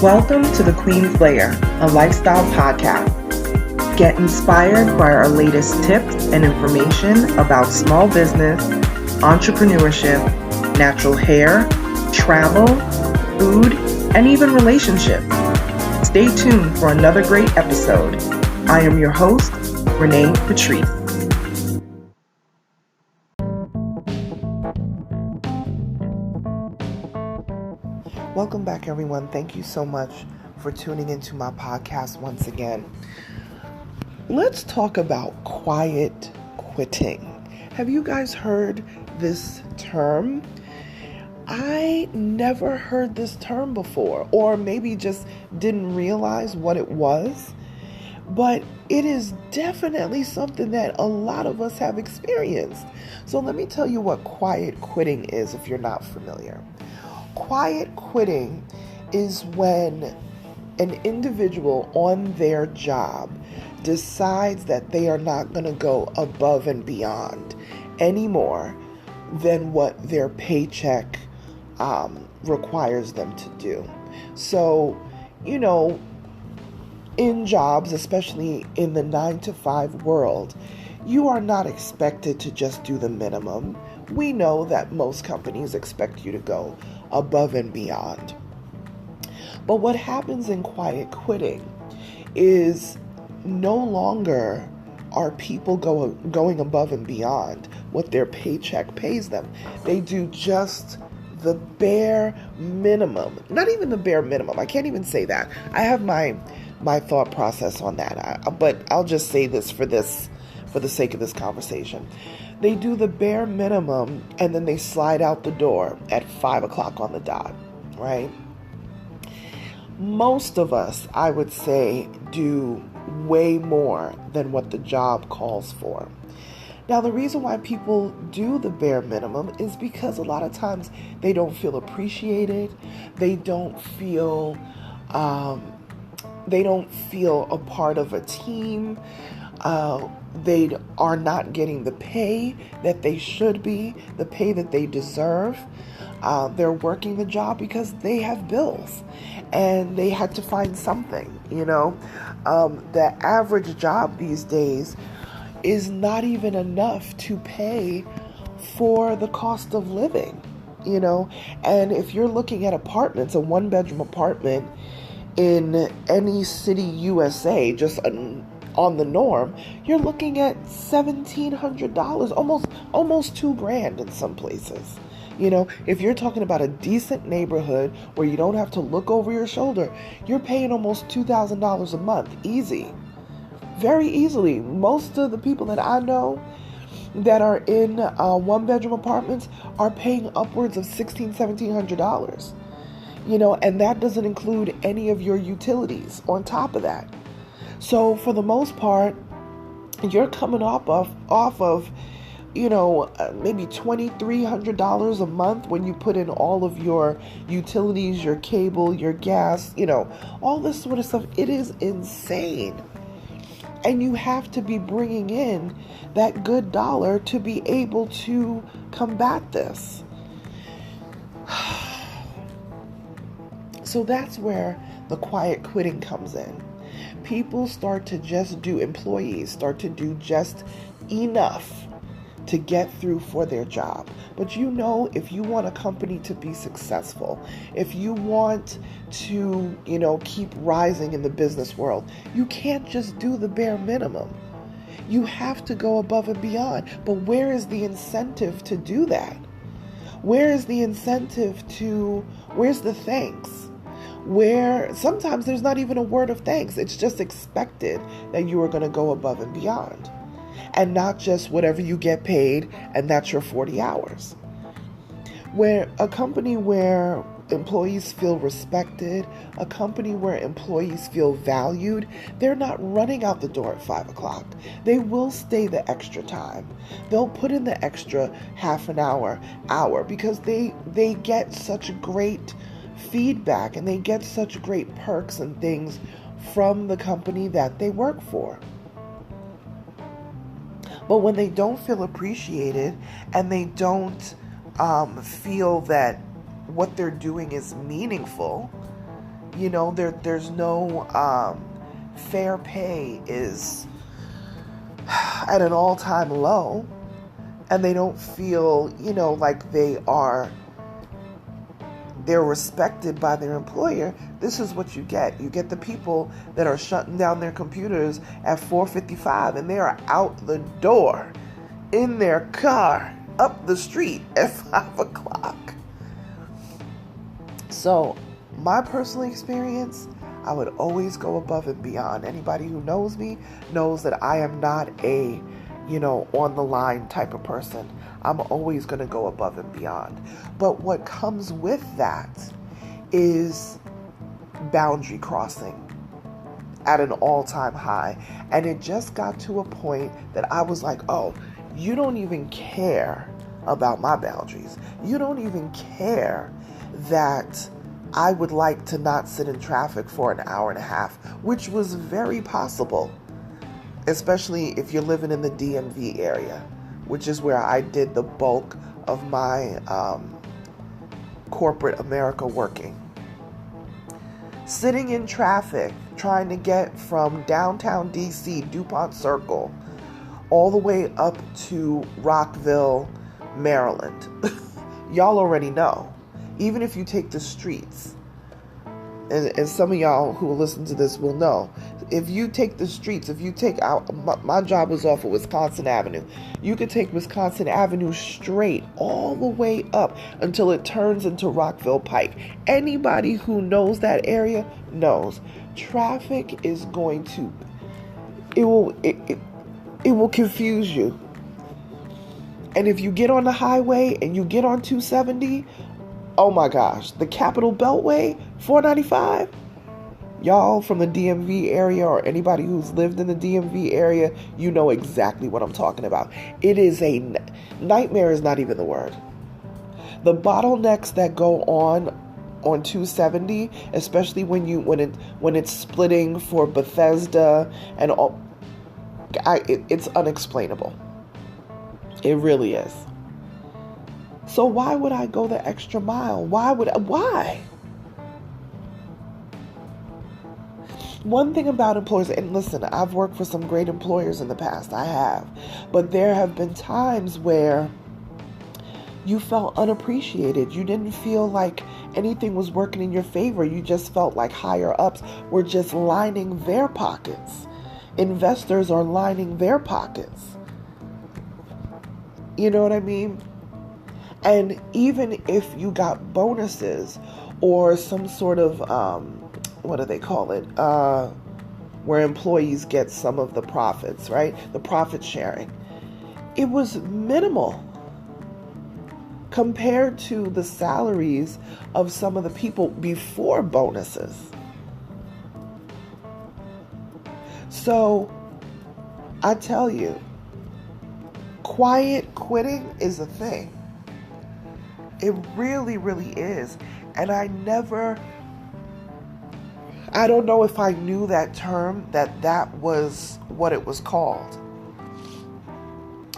Welcome to the Queen's Lair, a lifestyle podcast. Get inspired by our latest tips and information about small business, entrepreneurship, natural hair, travel, food, and even relationships. Stay tuned for another great episode. I am your host, Renee Patrice. Welcome back, everyone. Thank you so much for tuning into my podcast once again. Let's talk about quiet quitting. Have you guys heard this term? I never heard this term before, or maybe just didn't realize what it was. But it is definitely something that a lot of us have experienced. So let me tell you what quiet quitting is if you're not familiar. Quiet quitting is when an individual on their job decides that they are not going to go above and beyond anymore than what their paycheck requires them to do. So, in jobs, especially in the 9-to-5 world, you are not expected to just do the minimum. We know that most companies expect you to go above and beyond. But what happens in quiet quitting is no longer are people going above and beyond what their paycheck pays them. They do just the bare minimum. Not even the bare minimum. I can't even say that. I have my thought process on that. But I'll just say this for the sake of this conversation. They do the bare minimum and then they slide out the door at 5 o'clock on the dot, right? Most of us, I would say, do way more than what the job calls for. Now, the reason why people do the bare minimum is because a lot of times they don't feel appreciated. They don't feel a part of a team. They are not getting the pay that they should be, the pay that they deserve. They're working the job because they have bills and they had to find something, The average job these days is not even enough to pay for the cost of living, And if you're looking at apartments, a 1-bedroom apartment in any city USA, just on the norm, you're looking at $1,700, almost $2,000 in some places. If you're talking about a decent neighborhood where you don't have to look over your shoulder, you're paying almost $2,000 a month, easy, very easily. Most of the people that I know that are in 1-bedroom apartments are paying upwards of $1,600-$1,700. And that doesn't include any of your utilities on top of that. So for the most part, you're coming off of maybe $2,300 a month when you put in all of your utilities, your cable, your gas, all this sort of stuff. It is insane. And you have to be bringing in that good dollar to be able to combat this. So that's where the quiet quitting comes in. Employees start to do just enough to get through for their job. But if you want a company to be successful, if you want to, keep rising in the business world, you can't just do the bare minimum. You have to go above and beyond. But where is the incentive to do that? Where's the thanks? Where sometimes there's not even a word of thanks. It's just expected that you are going to go above and beyond. And not just whatever you get paid and that's your 40 hours. Where a company where employees feel respected, a company where employees feel valued, they're not running out the door at 5 o'clock. They will stay the extra time. They'll put in the extra half an hour, because they get such great feedback and they get such great perks and things from the company that they work for. But when they don't feel appreciated and they don't feel that what they're doing is meaningful, There's no fair pay is at an all-time low, and they don't feel, like they're respected by their employer. This is what you get. You get the people that are shutting down their computers at 4:55, and they are out the door in their car up the street at 5 o'clock. So my personal experience, I would always go above and beyond. Anybody who knows me knows that I am not a, on the line type of person. I'm always going to go above and beyond. But what comes with that is boundary crossing at an all-time high. And it just got to a point that I was like, oh, you don't even care about my boundaries. You don't even care that I would like to not sit in traffic for an hour and a half, which was very possible, especially if you're living in the DMV area, which is where I did the bulk of my corporate America working. Sitting in traffic, trying to get from downtown DC, DuPont Circle, all the way up to Rockville, Maryland. Y'all already know. Even if you take the streets, and some of y'all who will listen to this will know, if you take the streets, if you take out, my job was off of Wisconsin Avenue. You could take Wisconsin Avenue straight all the way up until it turns into Rockville Pike. Anybody who knows that area knows traffic is going to, it will confuse you. And if you get on the highway and you get on 270, oh my gosh, the Capitol Beltway, 495, y'all from the DMV area or anybody who's lived in the DMV area, you know exactly what I'm talking about. It is a nightmare is not even the word. The bottlenecks that go on 270, especially when it's splitting for Bethesda and all, it's unexplainable. It really is. So why would I go the extra mile? Why? One thing about employers, and listen, I've worked for some great employers in the past, I have. But there have been times where you felt unappreciated. You didn't feel like anything was working in your favor. You just felt like higher ups were just lining their pockets. Investors are lining their pockets. You know what I mean? And even if you got bonuses or some sort of, what do they call it? Where employees get some of the profits, right? The profit sharing. It was minimal compared to the salaries of some of the people before bonuses. So I tell you, quiet quitting is a thing. It really, really is. And I don't know if I knew that term, that was what it was called.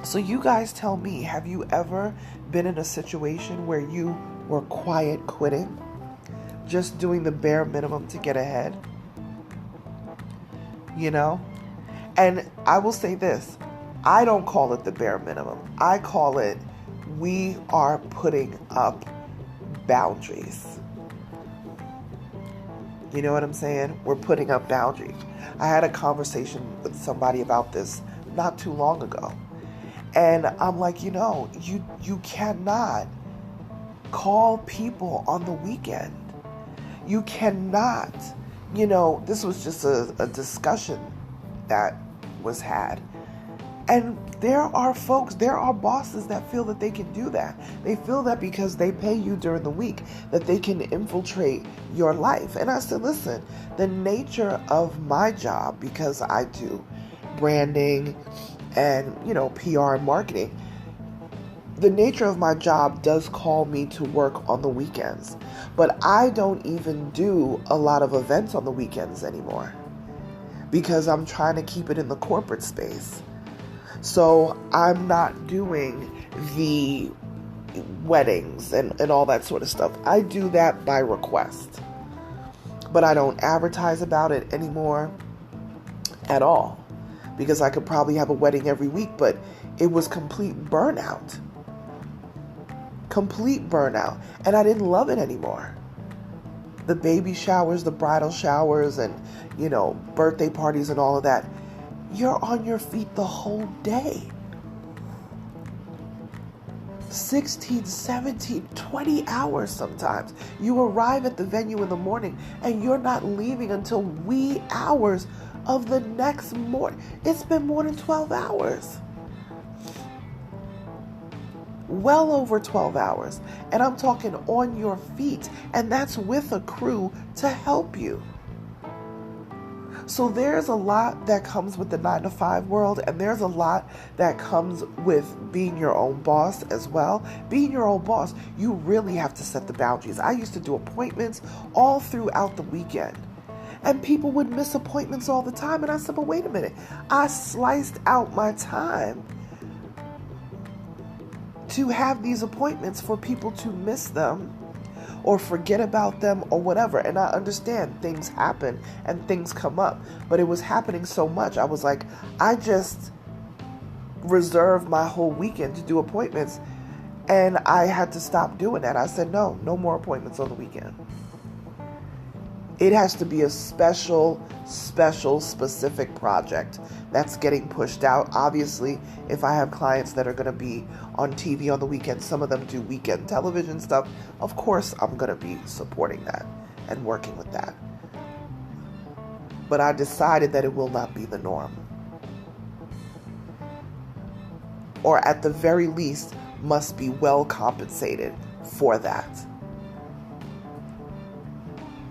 So you guys tell me, have you ever been in a situation where you were quiet quitting? Just doing the bare minimum to get ahead? And I will say this, I don't call it the bare minimum. I call it, we are putting up boundaries. You know what I'm saying? We're putting up boundaries. I had a conversation with somebody about this not too long ago. And I'm like, you cannot call people on the weekend. You cannot, this was just a discussion that was had. And there are bosses that feel that they can do that. They feel that because they pay you during the week, that they can infiltrate your life. And I said, listen, the nature of my job, because I do branding and, PR and marketing, the nature of my job does call me to work on the weekends. But I don't even do a lot of events on the weekends anymore because I'm trying to keep it in the corporate space. So I'm not doing the weddings and all that sort of stuff. I do that by request. But I don't advertise about it anymore at all, because I could probably have a wedding every week, but it was complete burnout. Complete burnout. And I didn't love it anymore. The baby showers, the bridal showers, and, birthday parties and all of that. You're on your feet the whole day. 16, 17, 20 hours sometimes. You arrive at the venue in the morning and you're not leaving until wee hours of the next morning. It's been more than 12 hours. Well over 12 hours. And I'm talking on your feet. And that's with a crew to help you. So there's a lot that comes with the 9-to-5 world, and there's a lot that comes with being your own boss as well. Being your own boss, you really have to set the boundaries. I used to do appointments all throughout the weekend, and people would miss appointments all the time. And I said, but wait a minute, I sliced out my time to have these appointments for people to miss them or forget about them or whatever. And I understand things happen and things come up, but it was happening so much. I was like, I just reserved my whole weekend to do appointments, and I had to stop doing that. I said, no more appointments on the weekend. It has to be a special, specific project that's getting pushed out. Obviously, if I have clients that are going to be on TV on the weekend, some of them do weekend television stuff, of course I'm going to be supporting that and working with that. But I decided that it will not be the norm. Or at the very least, must be well compensated for that.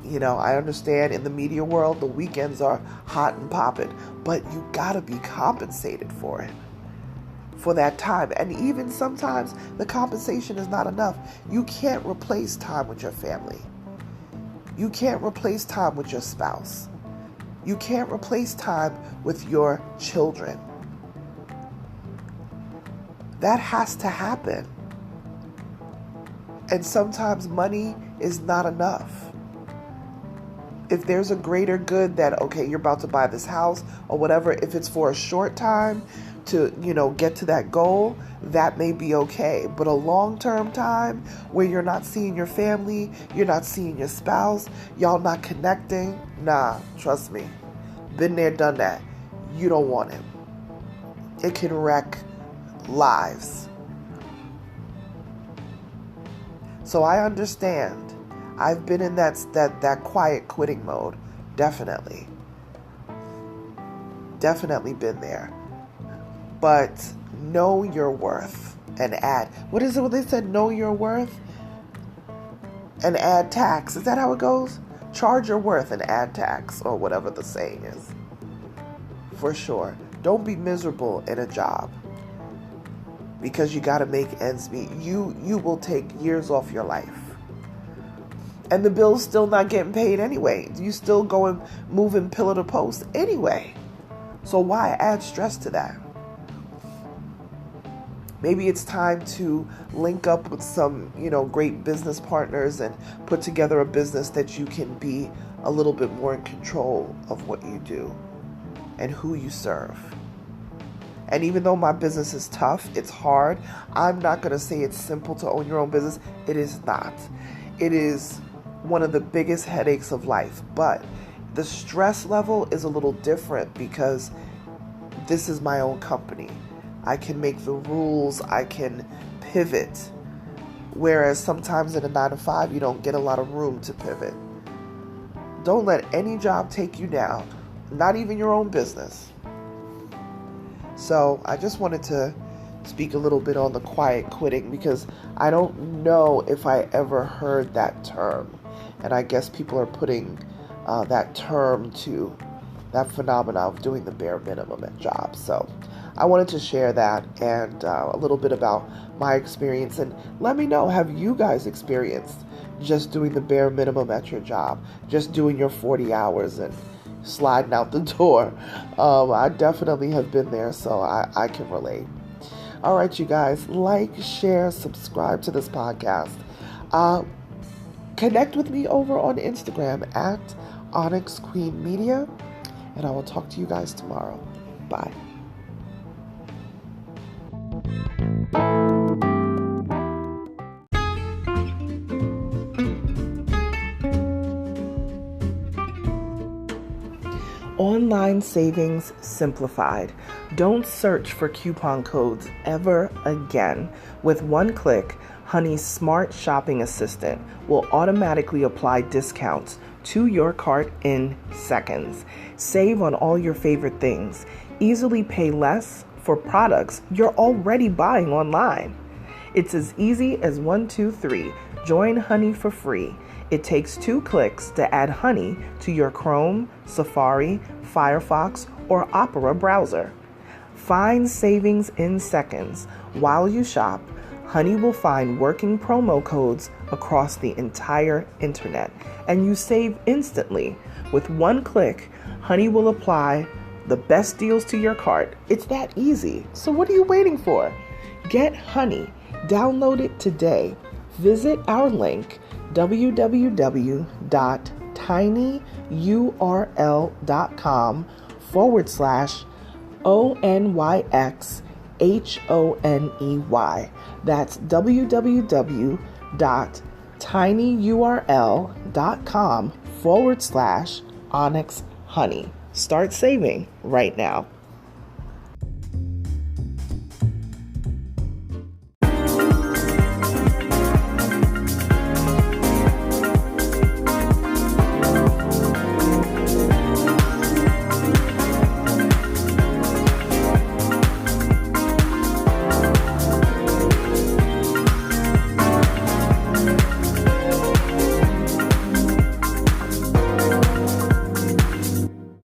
I understand in the media world, the weekends are hot and popping, but you gotta be compensated for it, for that time. And even sometimes the compensation is not enough. You can't replace time with your family. You can't replace time with your spouse. You can't replace time with your children. That has to happen. And sometimes money is not enough. If there's a greater good that, okay, you're about to buy this house or whatever, if it's for a short time to, get to that goal, that may be okay. But a long-term time where you're not seeing your family, you're not seeing your spouse, y'all not connecting, nah, trust me. Been there, done that. You don't want it. It can wreck lives. So I understand. I've been in that quiet quitting mode. Definitely been there. But know your worth and add. What is it what they said? Know your worth and add tax. Is that how it goes? Charge your worth and add tax, or whatever the saying is. For sure. Don't be miserable in a job because you got to make ends meet. You will take years off your life. And the bill's still not getting paid anyway. You still going moving pillar to post anyway. So why add stress to that? Maybe it's time to link up with some, great business partners and put together a business that you can be a little bit more in control of what you do and who you serve. And even though my business is tough, it's hard, I'm not going to say it's simple to own your own business. It is not. It is one of the biggest headaches of life, but the stress level is a little different because this is my own company. I can make the rules, I can pivot, whereas sometimes in a 9-to-5 you don't get a lot of room to pivot. Don't let any job take you down, not even your own business. So I just wanted to speak a little bit on the quiet quitting because I don't know if I ever heard that term. And I guess people are putting that term to that phenomenon of doing the bare minimum at jobs. So I wanted to share that and a little bit about my experience. And let me know, have you guys experienced just doing the bare minimum at your job? Just doing your 40 hours and sliding out the door? I definitely have been there, so I can relate. All right, you guys, like, share, subscribe to this podcast. Connect with me over on Instagram at Onyx Queen Media, and I will talk to you guys tomorrow. Bye. Online savings simplified. Don't search for coupon codes ever again. With one click, Honey's smart shopping assistant will automatically apply discounts to your cart in seconds. Save on all your favorite things. Easily pay less for products you're already buying online. It's as easy as 1, 2, 3. Join Honey for free. It takes 2 clicks to add Honey to your Chrome, Safari, Firefox, or Opera browser. Find savings in seconds. While you shop, Honey will find working promo codes across the entire internet, and you save instantly. With one click, Honey will apply the best deals to your cart. It's that easy. So what are you waiting for? Get Honey. Download it today. Visit our link, www.tinyurl.com/ONYXHONEY. That's www.tinyurl.com/Onyx Honey. Start saving right now.